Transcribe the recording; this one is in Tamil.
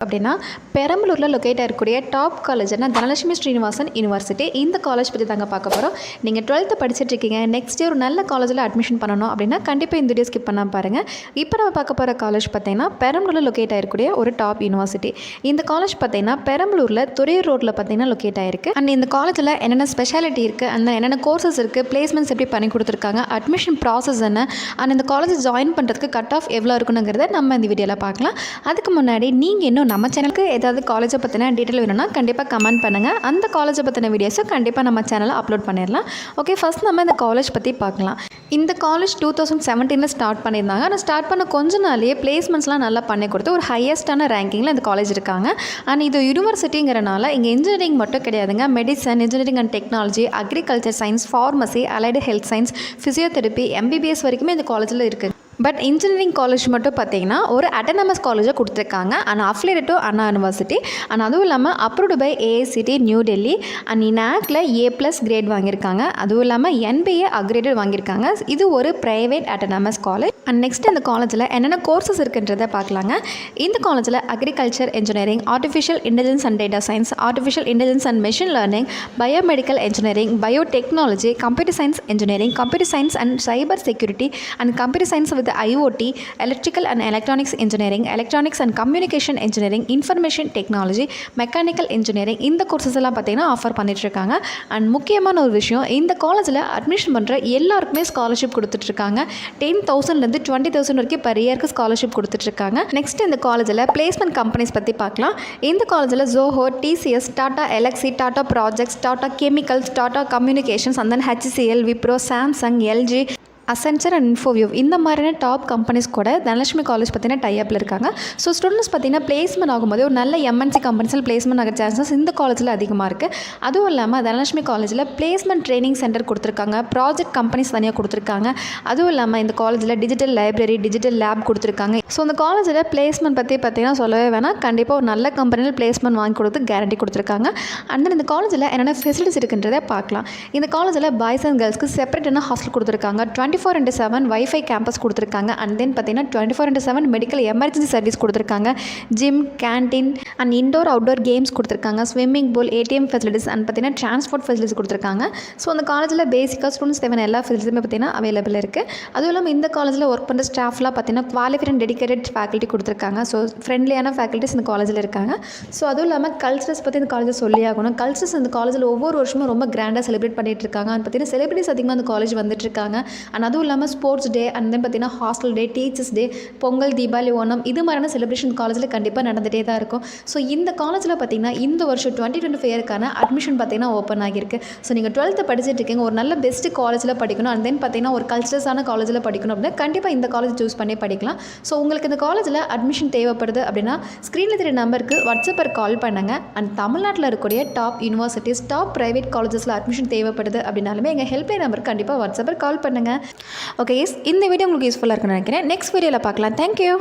அப்படின்னா பெரம்பலூரில் லொக்கேட் ஆகக்கூடிய டாப் காலேஜ்னா தனலட்சுமி ஸ்ரீனிவாசன் யூனிவர்சிட்டி. இந்த காலேஜ் பற்றி தாங்க பார்க்க போகிறோம். நீங்கள் 12th படிச்சுட்டு இருக்கீங்க, நெக்ஸ்ட் ஒரு நல்ல காலேஜில் அட்மிஷன் பண்ணணும் அப்படின்னா கண்டிப்பாக இந்த வீடியோ ஸ்கிப் பண்ணாமல் பாருங்கள். இப்போ நம்ம பார்க்க போகிற காலேஜ் பார்த்தீங்கன்னா பெரம்பலூரில் லொக்கேட் ஆகிருக்கூடிய ஒரு டாப் யூனிவர்சிட்டி. இந்த காலேஜ் பார்த்தீங்கன்னா பெரம்பலூரில் துறையூர் ரோட்டில் பார்த்தீங்கன்னா லொக்கேட் ஆகிருக்கு. அண்ட் இந்த காலேஜில் என்னென்ன ஸ்பெஷாலிட்டி இருக்குது, அந்த என்னென்ன கோர்சஸ் இருக்குது, பிளேஸ்மெண்ட்ஸ் எப்படி பண்ணி கொடுத்துருக்காங்க, அட்மிஷன் ப்ராசஸ் என்ன, அண்ட் இந்த காலேஜ் ஜாயின் பண்ணுறதுக்கு கட் ஆஃப் எவ்வளோ இருக்குனுங்கிறத நம்ம இந்த வீடியோவில் பார்க்கலாம். அதுக்கு முன்னாடி நீங்கள் இன்னும் நம்ம சேனலுக்கு ஏதாவது காலேஜை பற்றின டீட்டெயில் வேணும்னா கண்டிப்பாக கமெண்ட் பண்ணுங்கள். அந்த காலேஜை பற்றின வீடியோஸை கண்டிப்பாக நம்ம சேனலில் அப்லோட் பண்ணிடலாம். ஓகே, ஃபஸ்ட் நம்ம இந்த காலேஜ் பற்றி பார்க்கலாம். இந்த காலேஜ் 2017 ஸ்டார்ட் பண்ணியிருந்தாங்க. ஆனால் ஸ்டார்ட் பண்ண கொஞ்ச நாள்லேயே பிளேஸ்மெண்ட்ஸ்லாம் நல்லா பண்ணி கொடுத்து ஒரு ஹையஸ்ட்டான ரேங்கிங்கில் இந்த காலேஜ் இருக்காங்க. அண்ட் இது யூனிவர்சிட்டிங்கிறனால இங்கே இன்ஜினியரிங் மட்டும் கிடையாதுங்க. Medicine, engineering and technology, agriculture science, pharmacy, allied health science, physiotherapy, MBBS வரைக்குமே இந்த காலேஜில் இருக்குது. பட் இன்ஜினியரிங் காலேஜ் மட்டும் பார்த்தீங்கன்னா ஒரு அட்டானமஸ் காலேஜாக கொடுத்துருக்காங்க. And affiliated to Anna university. And அதுவும் இல்லாமல் approved by AICTE New Delhi. And NAACல A+ கிரேட் வாங்கியிருக்காங்க. அதுவும் இல்லாமல் NBA அக்ரேடட் வாங்கியிருக்காங்க. இது ஒரு private autonomous college. And next இந்த காலேஜில் என்னென்ன கோர்சஸ் இருக்குன்றதை பார்க்கலாங்க. இந்த காலேஜில் agriculture engineering, artificial intelligence and data science, artificial intelligence and machine learning, biomedical engineering, biotechnology, computer science engineering, computer science and cyber security, and computer science with IoT, electrical and electronics engineering, electronics and communication engineering, information technology, mechanical engineering, இந்த கோர்சஸ் எல்லாம் பார்த்தீங்கன்னா ஆஃபர் பண்ணிட்டுருக்காங்க. அண்ட் முக்கியமான ஒரு விஷயம், இந்த காலேஜில் அட்மிஷன் பண்ணுற எல்லாருக்குமே ஸ்காலர்ஷிப் கொடுத்துட்ருக்காங்க. 10,000லேருந்து 20,000 வரைக்கும் per yearக்கு ஸ்காலர்ஷிப் கொடுத்துட்ருக்காங்க. நெக்ஸ்ட் இந்த காலேஜில் பிளேஸ்மெண்ட் கம்பெனிஸ் பற்றி பார்க்கலாம். இந்த காலேஜில் Zoho, TCS, Tata LXi, Tata projects, Tata chemicals, Tata communications, and then HCL, Wipro, Samsung, LG, Accenture and இன்ஃபோவியூ, இந்த மாதிரியான டாப் கம்பெனிஸ் கூட தனலட்சுமி காலேஜ் பார்த்தீங்கன்னா டைப்பில் இருக்காங்க. ஸோ ஸ்டூடெண்ட்ஸ் பார்த்தீங்கன்னா பிளேஸ்மெண்ட் ஆகும்போது ஒரு நல்ல MNC கம்பெனிஸில் பிளேஸ்மெண்ட் ஆகிற சான்சஸ் இந்த காலேஜில் அதிகமாக இருக்குது. அதுவும் இல்லாமல் தனலட்சுமி காலேஜில் பிளேஸ்மெண்ட் ட்ரைனிங் சென்டர் கொடுத்துருக்காங்க, ப்ராஜெக்ட் கம்பெனிஸ் தனியாக கொடுத்துருக்காங்க. அதுவும் இல்லாமல் இந்த காலேஜில் டிஜிட்டல் லைப்ரரி, டிஜிட்டல் லேப் கொடுத்துருக்காங்க. ஸோ இந்த காலேஜில் பிளேஸ்மெண்ட் பற்றி பார்த்தீங்கன்னா சொல்லவே வேணாம். கண்டிப்பாக ஒரு நல்ல கம்பெனியில் பிளேஸ்மெண்ட் வாங்கி கொடுத்து கேரண்டி கொடுத்துருக்காங்க. அண்ட் தென் இந்த காலேஜில் என்னென்ன ஃபெசிலிட்டிஸ் இருக்குன்றதை பார்க்கலாம். இந்த காலேஜில் பாய்ஸ் அண்ட் கேர்ள்ஸ்க்கு செப்பரேட்டான ஹாஸ்டல் கொடுத்துருக்காங்க. 24/7 வைஃபை கேம்பஸ் கொடுத்துருக்காங்க. அண்ட் தென் பார்த்தீங்கன்னா 24/7 மெடிக்கல் எமர்ஜென்சி சர்வீஸ் கொடுத்துருக்காங்க. Gym, canteen and indoor outdoor games கொடுத்துருக்காங்க. Swimming pool, ATM facilities and பார்த்தீங்கன்னா டிரான்ஸ்போர்ட் ஃபெசிலிட்டிஸ் கொடுத்துருக்காங்க. ஸோ அந்த காலேஜில் பேசிக்காக ஸ்டூடெண்ட்ஸ் தேவையான எல்லா ஃபெசிலிட்டிஸுமே பார்த்தீங்கன்னா அவைலபிள் இருக்குது. அதுவும் இல்லாமல் இந்த காலேஜில் ஒர்க் பண்ணுற ஸ்டாஃப்லாம் பார்த்தீங்கன்னா குவாலிஃபைட் அண்ட் டெடிகேட்டட் ஃபேக்கல்ட்டி கொடுத்துருக்காங்க. ஸோ ஃப்ரெண்ட்லியான ஃபேக்கல்ட்டிஸ் இந்த காலேஜில் இருக்காங்க. ஸோ அதுவும் இல்லாமல் கல்ச்சரல்ஸ் பற்றி இந்த காலேஜில் சொல்லி ஆகணும். கல்ச்சர்ஸ் இந்த காலேஜில் ஒவ்வொரு வருஷமும் ரொம்ப கிராண்டாக செலிப்ரேட் பண்ணிட்டு இருக்காங்க. அண்ட் பார்த்தீங்கன்னா செலிபிரிட்டிஸ் அதிகமாக அந்த காலேஜ் வந்துட்டு இருக்காங்க. அண்ட் அதுவும் இல்லாமல் ஸ்போர்ட்ஸ் டே, அண்ட் தென் பார்த்தீங்கன்னா ஹாஸ்டல் டே, டீச்சர்ஸ் டே, பொங்கல், தீபாவளி, ஓணம், இது மாதிரியான செலிப்ரேஷன் காலேஜில் கண்டிப்பாக நடந்துகிட்டே தான் இருக்கும். ஸோ இந்த காலேஜில் பார்த்தீங்கன்னா இந்த வருஷம் 2025 அட்மிஷன் பார்த்தீங்கன்னா ஓப்பன் ஆகியிருக்கு. ஸோ நீங்கள் 12th படிச்சுட்டு இருக்கீங்க, ஒரு நல்ல பெஸ்ட் காலேஜில் படிக்கணும், அண்ட் தென் பார்த்தீங்கன்னா ஒரு கல்ச்சரஸான காலேஜில் படிக்கணும் அப்படின்னா கண்டிப்பாக இந்த காலேஜ் சூஸ் பண்ணி படிக்கலாம். ஸோ உங்களுக்கு இந்த காலேஜில் அட்மிஷன் தேவைப்படுது அப்படின்னா ஸ்க்ரீனில் தெரிய நம்பருக்கு வாட்ஸ்அப்பில் கால் பண்ணுங்கள். அண்ட் தமிழ்நாட்டில் இருக்கக்கூடிய டாப் யூனிவர்சிட்டிஸ், டாப் ப்ரைவேட் காலேஜஸில் அட்மிஷன் தேவைப்படுது அப்படின்னாலுமே எங்கள் ஹெல்ப்லைன் நம்பருக்கு கண்டிப்பாக வாட்ஸ்அப்பில் கால் பண்ணுங்கள். ஓகே, இந்த வீடியோ உங்களுக்கு யூஸ்ஃபுல்லாக இருக்குன்னு நினைக்கிறேன். நெக்ஸ்ட் வீடியோவில் பார்க்கலாம். தேங்க்யூ.